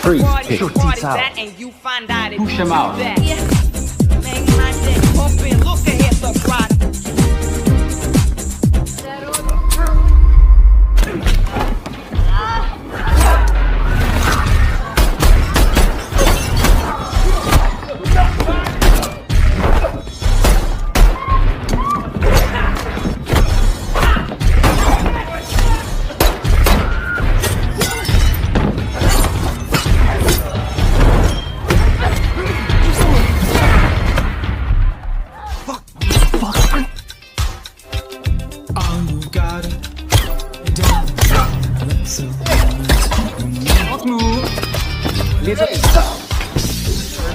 Freeze. Shoot these out. Push him out.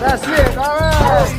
That's it, alright.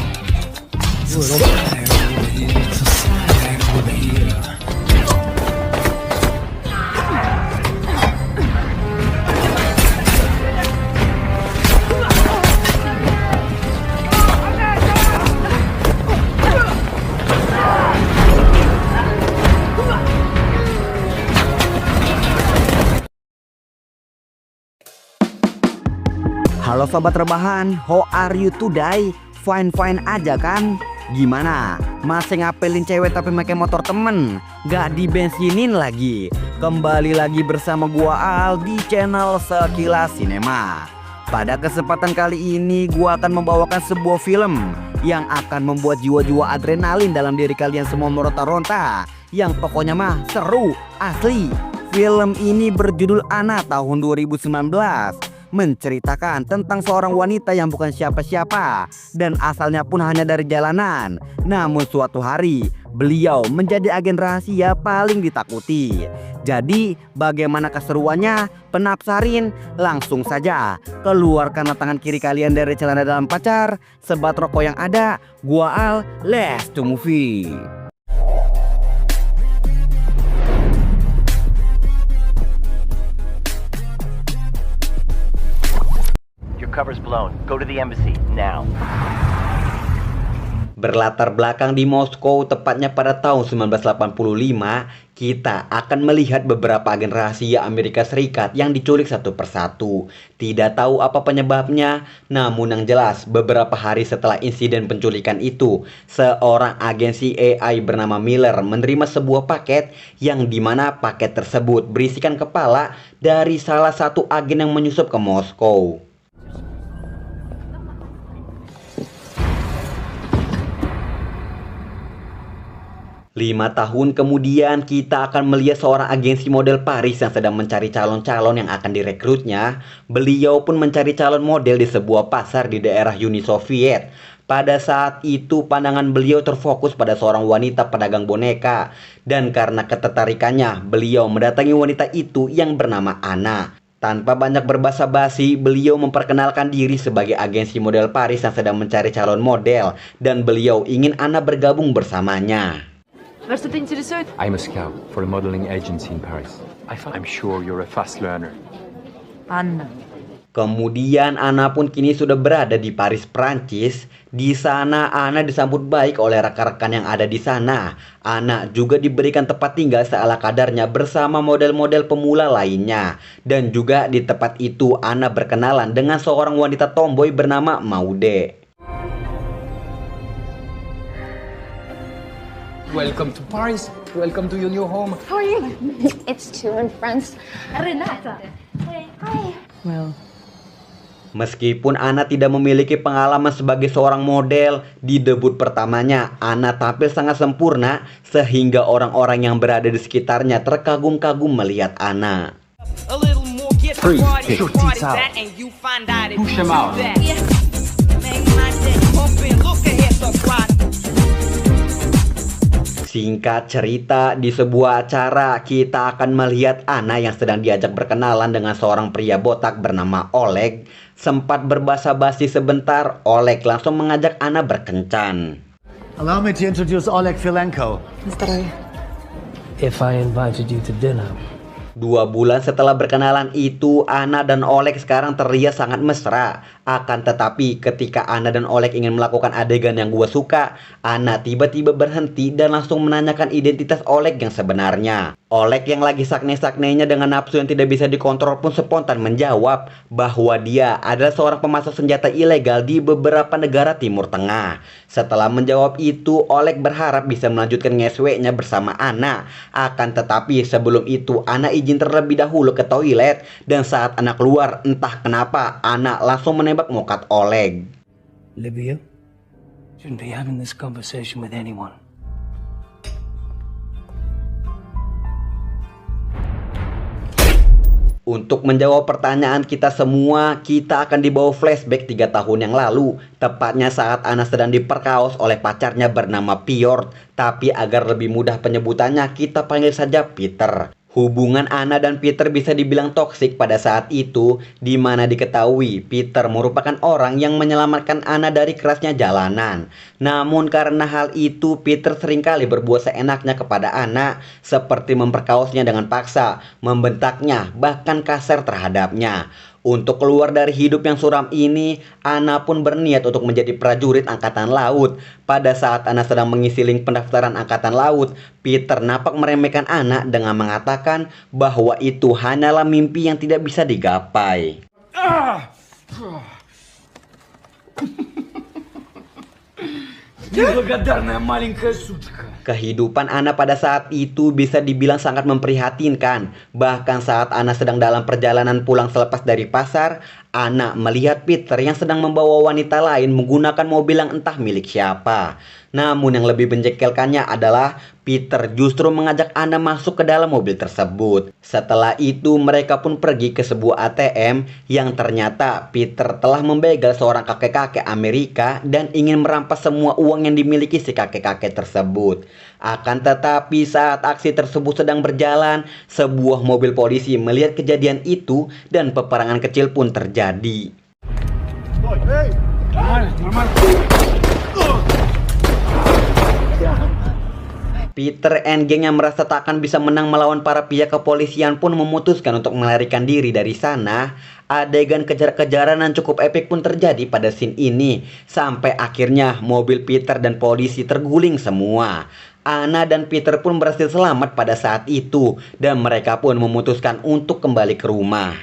Halo sobat rebahan, how are you today? Fine aja kan? Gimana? Masih ngapelin cewek tapi pakai motor temen? Gak dibensinin lagi? Kembali lagi bersama gua Al di channel Sekilas Sinema. Pada kesempatan kali ini gua akan membawakan sebuah film yang akan membuat jiwa-jiwa adrenalin dalam diri kalian semua meronta-ronta. Yang pokoknya mah seru, asli. Film ini berjudul Ana tahun 2019. Menceritakan tentang seorang wanita yang bukan siapa-siapa dan asalnya pun hanya dari jalanan. Namun suatu hari beliau menjadi agen rahasia paling ditakuti. Jadi bagaimana keseruannya? Penasarin? Langsung saja keluarkan tangan kiri kalian dari celana dalam pacar, sebat rokok yang ada. Gua Al, let's to movie. Cover's blown. Go to the embassy now. Berlatar belakang di Moskow, tepatnya pada tahun 1985, kita akan melihat beberapa agen rahasia Amerika Serikat yang diculik satu persatu. Tidak tahu apa penyebabnya, namun yang jelas beberapa hari setelah insiden penculikan itu, seorang agensi AI bernama Miller menerima sebuah paket yang dimana paket tersebut berisikan kepala dari salah satu agen yang menyusup ke Moskow. 5 tahun kemudian kita akan melihat seorang agensi model Paris yang sedang mencari calon-calon yang akan direkrutnya. Beliau pun mencari calon model di sebuah pasar di daerah Uni Soviet. Pada saat itu pandangan beliau terfokus pada seorang wanita pedagang boneka. Dan karena ketertarikannya, beliau mendatangi wanita itu yang bernama Ana. Tanpa banyak berbasa-basi, beliau memperkenalkan diri sebagai agensi model Paris yang sedang mencari calon model. Dan beliau ingin Ana bergabung bersamanya. Was dat interessant? I'm a scout for a modeling agency in Paris. I'm sure you're a fast learner. Anna. Kemudian Ana pun kini sudah berada di Paris, Prancis. Di sana Ana disambut baik oleh rekan-rekan yang ada di sana. Ana juga diberikan tempat tinggal seala kadarnya bersama model-model pemula lainnya. Dan juga di tempat itu Ana berkenalan dengan seorang wanita tomboy bernama Maude. Welcome to Paris. Welcome to your new home. How are you? It's two and friends. Renata. Hi. Well, Meskipun Ana tidak memiliki pengalaman sebagai seorang model, di debut pertamanya Ana tampil sangat sempurna sehingga orang-orang yang berada di sekitarnya terkagum-kagum melihat Ana. Freeze. Shoot these out. Push him out. Singkat cerita, di sebuah acara kita akan melihat Ana yang sedang diajak berkenalan dengan seorang pria botak bernama Oleg. Sempat berbasa-basi sebentar, Oleg langsung mengajak Ana berkencan. Allow me to introduce Oleg Filenko. здравия. If I invited you to dinner. 2 bulan setelah berkenalan itu, Anna dan Oleg sekarang terlihat sangat mesra. Akan tetapi ketika Anna dan Oleg ingin melakukan adegan yang gue suka, Anna tiba-tiba berhenti dan langsung menanyakan identitas Oleg yang sebenarnya. Oleg yang lagi sakne-saknenya dengan nafsu yang tidak bisa dikontrol pun spontan menjawab bahwa dia adalah seorang pemasok senjata ilegal di beberapa negara Timur Tengah. Setelah menjawab itu, Oleg berharap bisa melanjutkan ngesweknya bersama Anna. Akan tetapi sebelum itu, Anna izin terlebih dahulu ke toilet, dan saat Anna keluar, entah kenapa Anna langsung menembak muka Oleg. Libya shouldn't be having this conversation with anyone. Untuk menjawab pertanyaan kita semua, kita akan dibawa flashback 3 tahun yang lalu. Tepatnya saat Anna sedang diperkaos oleh pacarnya bernama Piotr. Tapi agar lebih mudah penyebutannya, kita panggil saja Peter. Hubungan Anna dan Peter bisa dibilang toksik pada saat itu, di mana diketahui Peter merupakan orang yang menyelamatkan Anna dari kerasnya jalanan. Namun karena hal itu, Peter seringkali berbuat seenaknya kepada Anna, seperti memperkaosnya dengan paksa, membentaknya, bahkan kasar terhadapnya. Untuk keluar dari hidup yang suram ini, Anna pun berniat untuk menjadi prajurit Angkatan Laut. Pada saat Anna sedang mengisi link pendaftaran Angkatan Laut, Peter nampak meremehkan Anna dengan mengatakan bahwa itu hanyalah mimpi yang tidak bisa digapai. Kehidupan Anna pada saat itu bisa dibilang sangat memprihatinkan. Bahkan saat Anna sedang dalam perjalanan pulang selepas dari pasar, Anna melihat Peter yang sedang membawa wanita lain menggunakan mobil yang entah milik siapa. Namun yang lebih menjengkelkannya adalah Peter justru mengajak Anna masuk ke dalam mobil tersebut. Setelah itu mereka pun pergi ke sebuah ATM yang ternyata Peter telah membegal seorang kakek-kakek Amerika dan ingin merampas semua uang yang dimiliki si kakek-kakek tersebut. Akan tetapi saat aksi tersebut sedang berjalan, sebuah mobil polisi melihat kejadian itu dan peperangan kecil pun terjadi. Peter and geng yang merasa tak akan bisa menang melawan para pihak kepolisian pun memutuskan untuk melarikan diri dari sana. Adegan kejar-kejaran yang cukup epik pun terjadi pada scene ini, sampai akhirnya mobil Peter dan polisi terguling semua. Anna dan Peter pun berhasil selamat pada saat itu, dan mereka pun memutuskan untuk kembali ke rumah.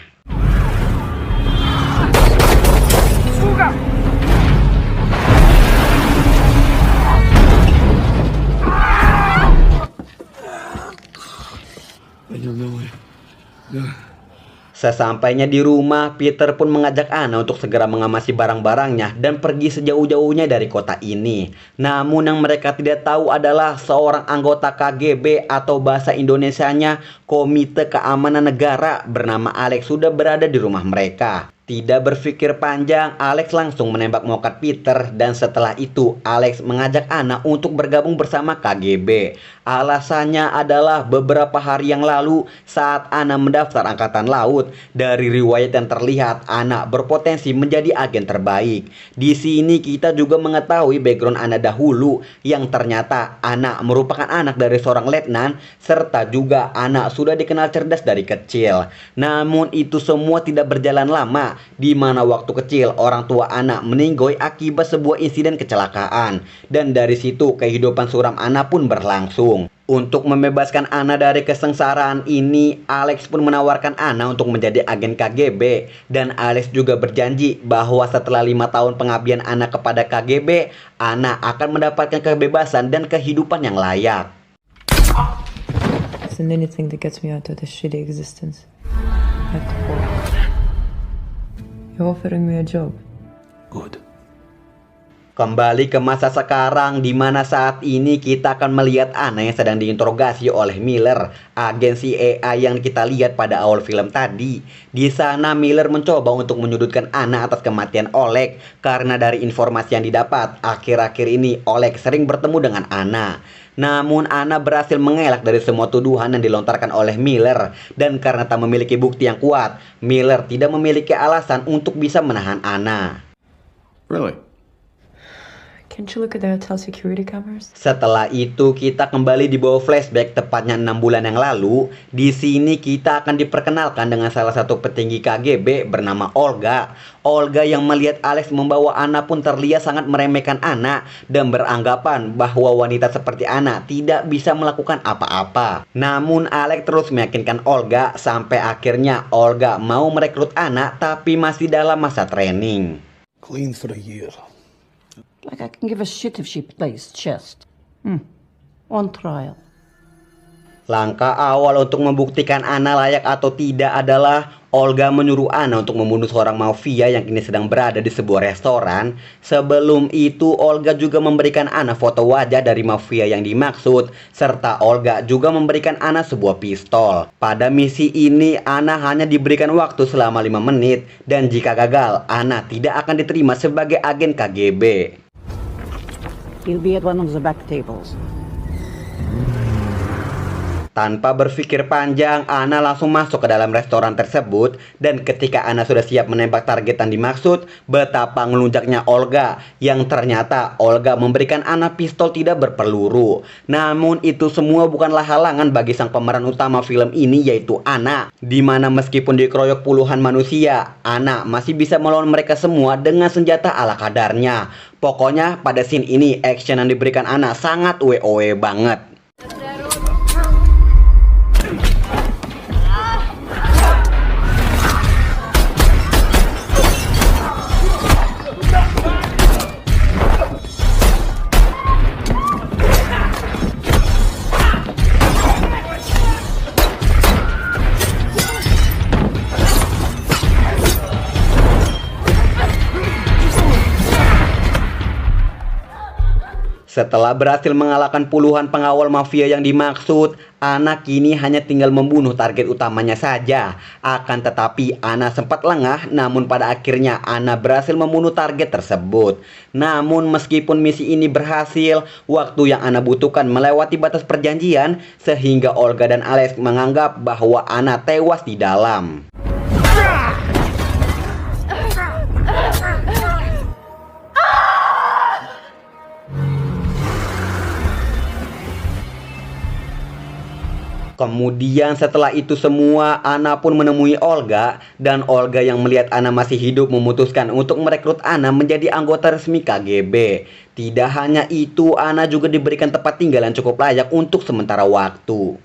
Sesampainya di rumah, Peter pun mengajak Anna untuk segera mengamasi barang-barangnya dan pergi sejauh-jauhnya dari kota ini. Namun yang mereka tidak tahu adalah seorang anggota KGB atau bahasa Indonesianya Komite Keamanan Negara bernama Alex sudah berada di rumah mereka. Tidak berpikir panjang, Alex langsung menembak mokat Peter dan setelah itu Alex mengajak Anna untuk bergabung bersama KGB. Alasannya adalah beberapa hari yang lalu saat Anna mendaftar Angkatan Laut, dari riwayat yang terlihat Anna berpotensi menjadi agen terbaik. Di sini kita juga mengetahui background Anna dahulu, yang ternyata Anna merupakan anak dari seorang letnan serta juga Anna sudah dikenal cerdas dari kecil. Namun itu semua tidak berjalan lama, di mana waktu kecil orang tua Anna meninggoy akibat sebuah insiden kecelakaan, dan dari situ kehidupan suram Anna pun berlangsung. Untuk membebaskan Anna dari kesengsaraan ini, Alex pun menawarkan Anna untuk menjadi agen KGB, dan Alex juga berjanji bahwa setelah 5 tahun pengabdian Anna kepada KGB, Anna akan mendapatkan kebebasan dan kehidupan yang layak. Isn't anything that gets me out of this shitty existence. I have to work. You're offering me a job. Good. Kembali ke masa sekarang, di mana saat ini kita akan melihat Anna yang sedang diinterogasi oleh Miller, agen CIA yang kita lihat pada awal film tadi. Di sana Miller mencoba untuk menyudutkan Anna atas kematian Oleg, karena dari informasi yang didapat, akhir-akhir ini Oleg sering bertemu dengan Anna. Namun Anna berhasil mengelak dari semua tuduhan yang dilontarkan oleh Miller, dan karena tak memiliki bukti yang kuat, Miller tidak memiliki alasan untuk bisa menahan Anna. Really? Can't you look at the hotel security cameras? Setelah itu kita kembali dibawa flashback tepatnya 6 bulan yang lalu. Di sini kita akan diperkenalkan dengan salah satu petinggi KGB bernama Olga. Olga yang melihat Alex membawa Anna pun terlihat sangat meremehkan Anna dan beranggapan bahwa wanita seperti Anna tidak bisa melakukan apa-apa. Namun Alex terus meyakinkan Olga sampai akhirnya Olga mau merekrut Anna tapi masih dalam masa training. Clean for a year. Like I can give a shit if she plays chess. On trial. Langkah awal untuk membuktikan Anna layak atau tidak adalah Olga menyuruh Anna untuk membunuh seorang mafia yang kini sedang berada di sebuah restoran. Sebelum itu Olga juga memberikan Anna foto wajah dari mafia yang dimaksud, serta Olga juga memberikan Anna sebuah pistol. Pada misi ini Anna hanya diberikan waktu selama 5 menit dan jika gagal Anna tidak akan diterima sebagai agen KGB. He'll be at one of the back tables. Tanpa berpikir panjang, Anna langsung masuk ke dalam restoran tersebut. Dan ketika Anna sudah siap menembak target yang dimaksud, betapa ngelunjaknya Olga. Yang ternyata Olga memberikan Anna pistol tidak berpeluru. Namun itu semua bukanlah halangan bagi sang pemeran utama film ini, yaitu Anna. Dimana meskipun dikeroyok puluhan manusia, Anna masih bisa melawan mereka semua dengan senjata ala kadarnya. Pokoknya pada scene ini action yang diberikan Anna sangat WOW banget. Setelah berhasil mengalahkan puluhan pengawal mafia yang dimaksud, Anna kini hanya tinggal membunuh target utamanya saja. Akan tetapi Anna sempat lengah, namun pada akhirnya Anna berhasil membunuh target tersebut. Namun meskipun misi ini berhasil, waktu yang Anna butuhkan melewati batas perjanjian, sehingga Olga dan Alex menganggap bahwa Anna tewas di dalam. Kemudian setelah itu semua, Anna pun menemui Olga. Dan Olga yang melihat Anna masih hidup memutuskan untuk merekrut Anna menjadi anggota resmi KGB. Tidak hanya itu, Anna juga diberikan tempat tinggal yang cukup layak untuk sementara waktu.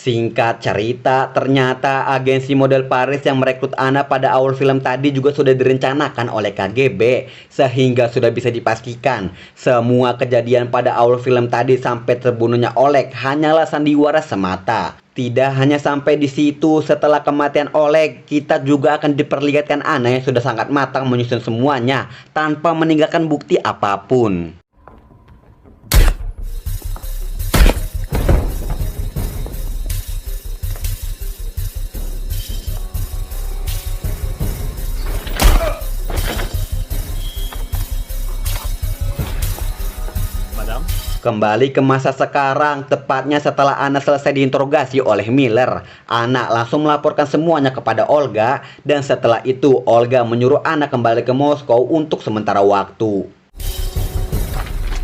Singkat cerita, ternyata agensi model Paris yang merekrut Anna pada awal film tadi juga sudah direncanakan oleh KGB. Sehingga sudah bisa dipastikan semua kejadian pada awal film tadi sampai terbunuhnya Oleg hanyalah sandiwara semata. Tidak hanya sampai di situ, setelah kematian Oleg, kita juga akan diperlihatkan Anna yang sudah sangat matang menyusun semuanya tanpa meninggalkan bukti apapun. Kembali ke masa sekarang, tepatnya setelah Anna selesai diinterogasi oleh Miller, Anna langsung melaporkan semuanya kepada Olga. Dan setelah itu Olga menyuruh Anna kembali ke Moskow untuk sementara waktu.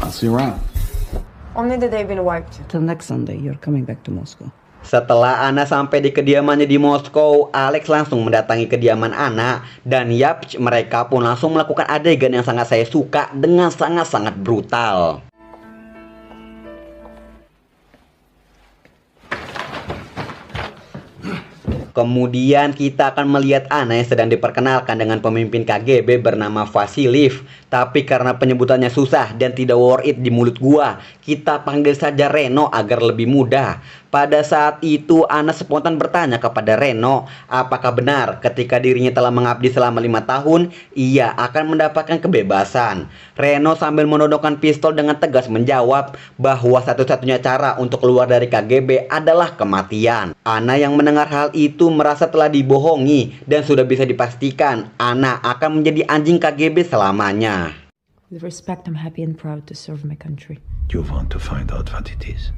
I'll see you around. Only the day been wiped. Till next Sunday, you're coming back to Moscow. Setelah Anna sampai di kediamannya di Moskow, Alex langsung mendatangi kediaman Anna. Dan yap, mereka pun langsung melakukan adegan yang sangat saya suka dengan sangat-sangat brutal. Kemudian kita akan melihat Anna yang sedang diperkenalkan dengan pemimpin KGB bernama Vasiliev. Tapi karena penyebutannya susah dan tidak worth it di mulut gua, kita panggil saja Reno agar lebih mudah. Pada saat itu Anna spontan bertanya kepada Reno, apakah benar ketika dirinya telah mengabdi selama 5 tahun, ia akan mendapatkan kebebasan. Reno sambil menodongkan pistol dengan tegas menjawab bahwa satu-satunya cara untuk keluar dari KGB adalah kematian. Anna yang mendengar hal itu merasa telah dibohongi dan sudah bisa dipastikan Anna akan menjadi anjing KGB selamanya. With respect, I'm happy and proud to serve my country. You want to find out what it is?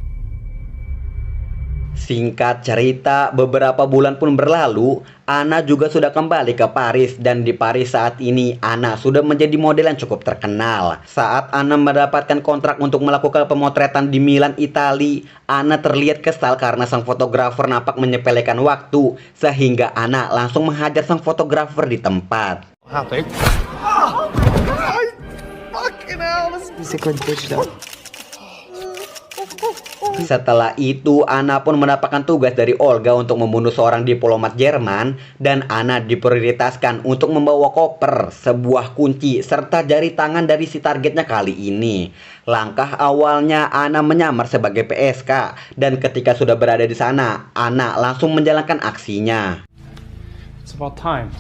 Singkat cerita, beberapa bulan pun berlalu, Anna juga sudah kembali ke Paris dan di Paris saat ini Anna sudah menjadi model yang cukup terkenal. Saat Anna mendapatkan kontrak untuk melakukan pemotretan di Milan, Italia, Anna terlihat kesal karena sang fotografer nampak menyepelekan waktu sehingga Anna langsung menghajar sang fotografer di tempat. Setelah itu, Anna pun mendapatkan tugas dari Olga untuk membunuh seorang diplomat Jerman dan Anna diprioritaskan untuk membawa koper, sebuah kunci, serta jari tangan dari si targetnya kali ini. Langkah awalnya Anna menyamar sebagai PSK dan ketika sudah berada di sana, Anna langsung menjalankan aksinya. It's about time.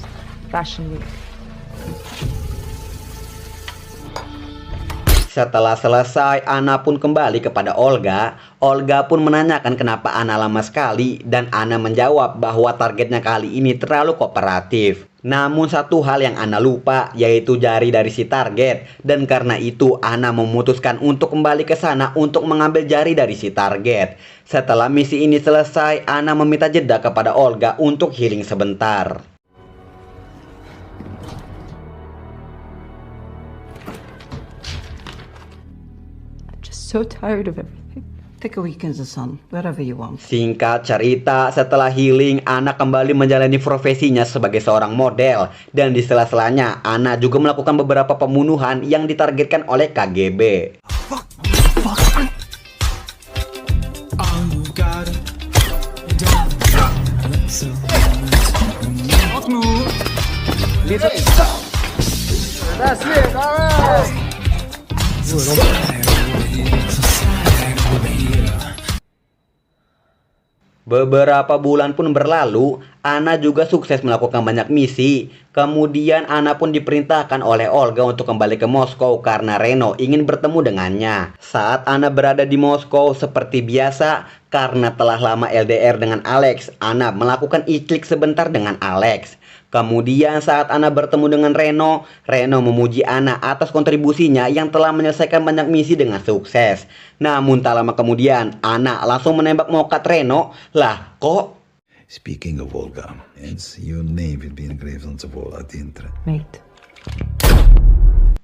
Fashion Week. Setelah selesai, Anna pun kembali kepada Olga. Olga pun menanyakan kenapa Anna lama sekali dan Anna menjawab bahwa targetnya kali ini terlalu kooperatif. Namun satu hal yang Anna lupa yaitu jari dari si target dan karena itu Anna memutuskan untuk kembali ke sana untuk mengambil jari dari si target. Setelah misi ini selesai, Anna meminta jeda kepada Olga untuk healing sebentar. So tired of everything. Take a week in the sun, wherever you want. Singkat cerita, setelah healing, Anna kembali menjalani profesinya sebagai seorang model. Dan di sela-selanya, Anna juga melakukan beberapa pembunuhan yang ditargetkan oleh KGB. That's it, alright! Beberapa bulan pun berlalu, Anna juga sukses melakukan banyak misi. Kemudian Anna pun diperintahkan oleh Olga untuk kembali ke Moskow karena Reno ingin bertemu dengannya. Saat Anna berada di Moskow seperti biasa, karena telah lama LDR dengan Alex, Anna melakukan iklik sebentar dengan Alex. Kemudian saat Anna bertemu dengan Reno, Reno memuji Anna atas kontribusinya yang telah menyelesaikan banyak misi dengan sukses. Namun tak lama kemudian, Anna langsung menembak mokat Reno. Lah, kok? Speaking of Olga, it's your name will be engraved on the wall at the entrance. Mate.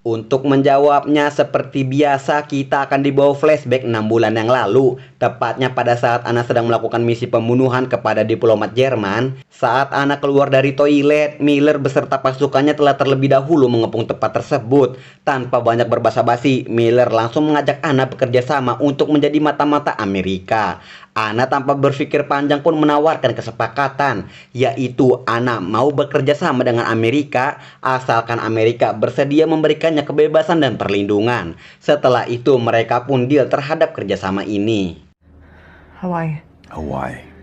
Untuk menjawabnya seperti biasa kita akan dibawa flashback 6 bulan yang lalu. Tepatnya pada saat Anna sedang melakukan misi pembunuhan kepada diplomat Jerman. Saat Anna keluar dari toilet, Miller beserta pasukannya telah terlebih dahulu mengepung tempat tersebut. Tanpa banyak berbasa-basi, Miller langsung mengajak Anna bekerja sama untuk menjadi mata-mata Amerika. Anna tanpa berpikir panjang pun menawarkan kesepakatan, yaitu Anna mau bekerja sama dengan Amerika asalkan Amerika bersedia memberikannya kebebasan dan perlindungan. Setelah itu mereka pun deal terhadap kerjasama ini. Hawaii. Hawaii.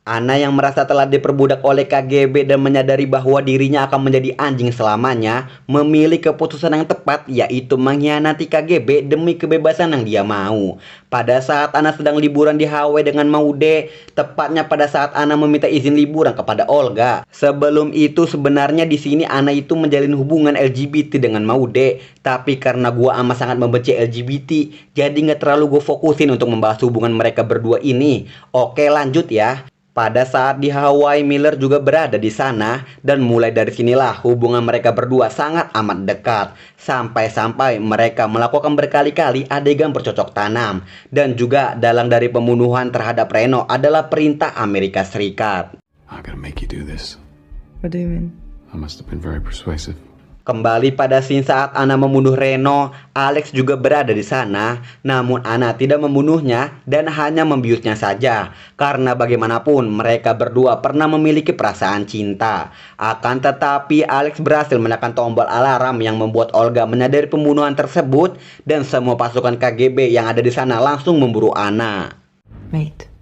Anna yang merasa telah diperbudak oleh KGB dan menyadari bahwa dirinya akan menjadi anjing selamanya, memilih keputusan yang tepat yaitu mengkhianati KGB demi kebebasan yang dia mau. Pada saat Anna sedang liburan di Hawaii dengan Maude, tepatnya pada saat Anna meminta izin liburan kepada Olga. Sebelum itu sebenarnya di sini Anna itu menjalin hubungan LGBT dengan Maude, tapi karena gua amat sangat membenci LGBT, jadi nggak terlalu gue fokusin untuk membahas hubungan mereka berdua ini. Oke, lanjut ya. Pada saat di Hawaii, Miller juga berada di sana dan mulai dari sinilah hubungan mereka berdua sangat amat dekat. Sampai-sampai mereka melakukan berkali-kali adegan bercocok tanam. Dan juga dalang dari pembunuhan terhadap Reno adalah perintah Amerika Serikat. I'm gonna make you do this. What do you mean? I must have been very persuasive. Kembali pada scene saat Anna membunuh Reno, Alex juga berada di sana. Namun Anna tidak membunuhnya dan hanya membiusnya saja. Karena bagaimanapun mereka berdua pernah memiliki perasaan cinta. Akan tetapi Alex berhasil menekan tombol alarm yang membuat Olga menyadari pembunuhan tersebut. Dan semua pasukan KGB yang ada di sana langsung memburu Anna. Mate.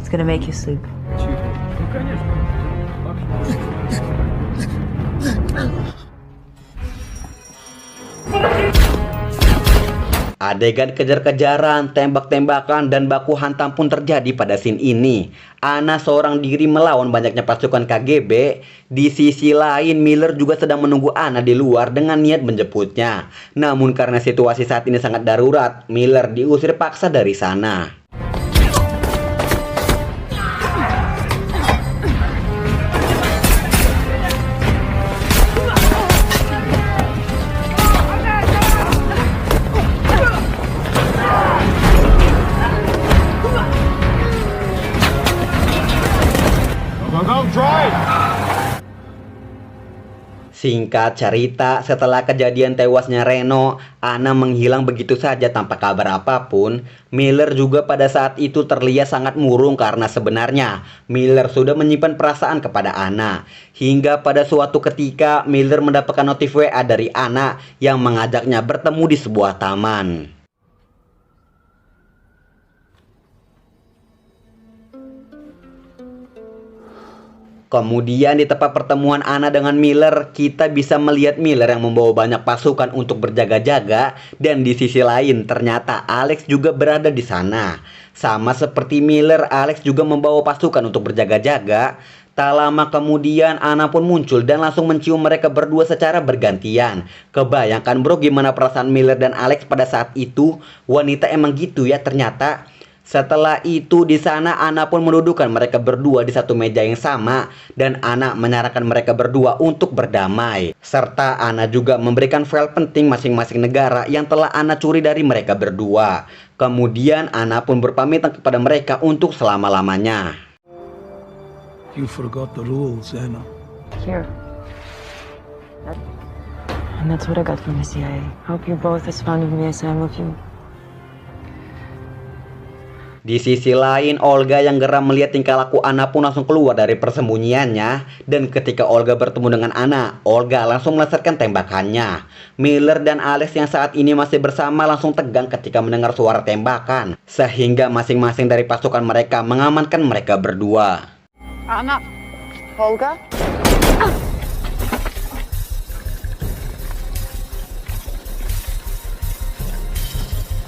It's gonna make you sleep. Adegan kejar-kejaran, tembak-tembakan, dan baku hantam pun terjadi pada scene ini. Anna seorang diri melawan banyaknya pasukan KGB. Di sisi lain, Miller juga sedang menunggu Anna di luar dengan niat menjemputnya. Namun karena situasi saat ini sangat darurat, Miller diusir paksa dari sana. Singkat cerita, setelah kejadian tewasnya Reno, Anna menghilang begitu saja tanpa kabar apapun. Miller juga pada saat itu terlihat sangat murung karena sebenarnya Miller sudah menyimpan perasaan kepada Anna. Hingga pada suatu ketika Miller mendapatkan notif WA dari Anna yang mengajaknya bertemu di sebuah taman. Kemudian di tempat pertemuan Anna dengan Miller, kita bisa melihat Miller yang membawa banyak pasukan untuk berjaga-jaga, dan di sisi lain ternyata Alex juga berada di sana. Sama seperti Miller, Alex juga membawa pasukan untuk berjaga-jaga. Tak lama kemudian Anna pun muncul dan langsung mencium mereka berdua secara bergantian. Kebayangkan bro gimana perasaan Miller dan Alex pada saat itu? Wanita emang gitu ya ternyata. Setelah itu di sana Anna pun mendudukkan mereka berdua di satu meja yang sama, dan Anna menyarankan mereka berdua untuk berdamai. Serta Anna juga memberikan file penting masing-masing negara yang telah Anna curi dari mereka berdua. Kemudian Anna pun berpamitan kepada mereka untuk selama-lamanya. You forgot the rules, Anna. Here. And that's what I got from the CIA. Hope you're both as fond of me as I'm of you. Di sisi lain, Olga yang geram melihat tingkah laku Anna pun langsung keluar dari persembunyiannya. Dan ketika Olga bertemu dengan Anna, Olga langsung melesatkan tembakannya. Miller dan Alex yang saat ini masih bersama langsung tegang ketika mendengar suara tembakan. Sehingga masing-masing dari pasukan mereka mengamankan mereka berdua. Anna, Olga?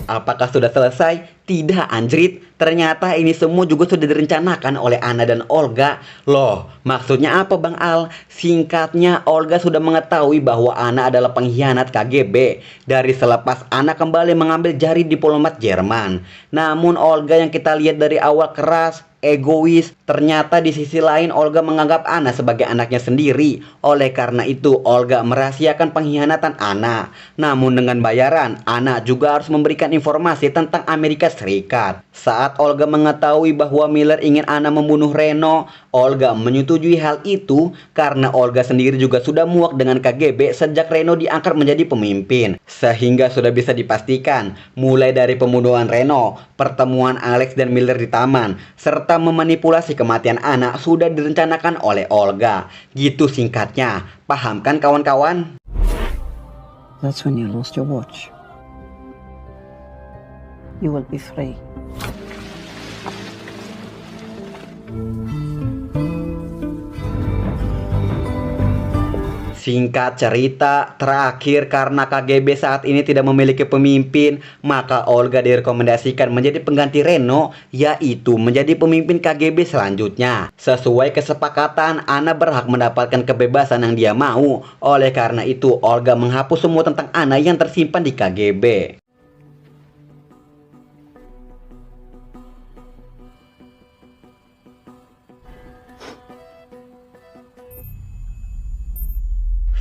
Apakah sudah selesai? Tidak anjrit, ternyata ini semua juga sudah direncanakan oleh Anna dan Olga. Loh, maksudnya apa Bang Al? Singkatnya, Olga sudah mengetahui bahwa Anna adalah pengkhianat KGB dari selepas Anna kembali mengambil jari diplomat Jerman. Namun Olga yang kita lihat dari awal keras, egois, ternyata di sisi lain Olga menganggap Anna sebagai anaknya sendiri. Oleh karena itu Olga merahasiakan pengkhianatan Anna. Namun dengan bayaran, Anna juga harus memberikan informasi tentang Amerika Serikat. Saat Olga mengetahui bahwa Miller ingin Anna membunuh Reno, Olga menyetujui hal itu karena Olga sendiri juga sudah muak dengan KGB sejak Reno diangkat menjadi pemimpin. Sehingga sudah bisa dipastikan mulai dari pembunuhan Reno, pertemuan Alex dan Miller di taman, serta memanipulasi kematian Anna sudah direncanakan oleh Olga. Gitu singkatnya. Paham kan kawan-kawan? That's when you lost your watch. You will be free. Singkat cerita, terakhir karena KGB saat ini tidak memiliki pemimpin, maka Olga direkomendasikan menjadi pengganti Reno, yaitu menjadi pemimpin KGB selanjutnya. Sesuai kesepakatan, Anna berhak mendapatkan kebebasan yang dia mau. Oleh karena itu, Olga menghapus semua tentang Anna yang tersimpan di KGB.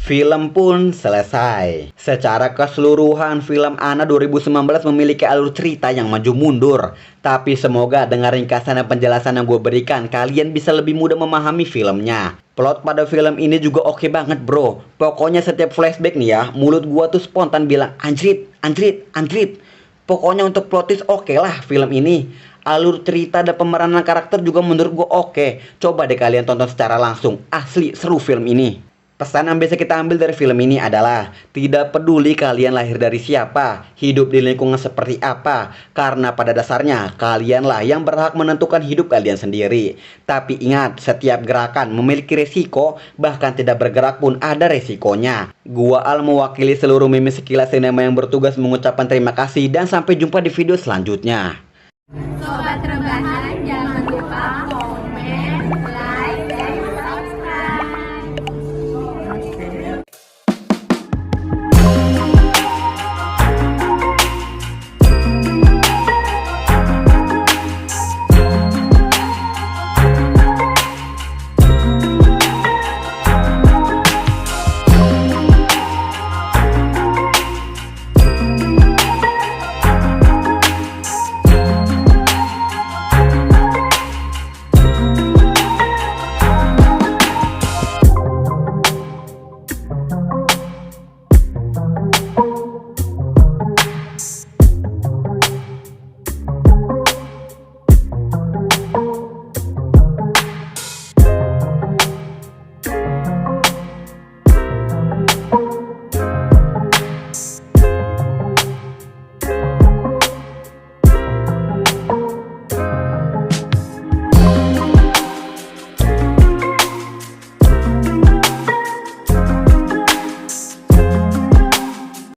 Film pun selesai. Secara keseluruhan, film Anna 2019 memiliki alur cerita yang maju mundur. Tapi semoga dengan ringkasan dan penjelasan yang gue berikan, kalian bisa lebih mudah memahami filmnya. Plot pada film ini juga oke banget bro. Pokoknya setiap flashback nih ya, mulut gue tuh spontan bilang anjrit, anjrit, anjrit. Pokoknya untuk plot twist oke lah film ini. Alur cerita dan pemeranan karakter juga menurut gue oke. Coba deh kalian tonton secara langsung. Asli seru film ini. Pesan yang bisa kita ambil dari film ini adalah tidak peduli kalian lahir dari siapa, hidup di lingkungan seperti apa, karena pada dasarnya kalianlah yang berhak menentukan hidup kalian sendiri. Tapi ingat, setiap gerakan memiliki resiko, bahkan tidak bergerak pun ada resikonya. Gua Al mewakili seluruh meme sekilas sinema yang bertugas mengucapkan terima kasih dan sampai jumpa di video selanjutnya. Sobat Rebahan,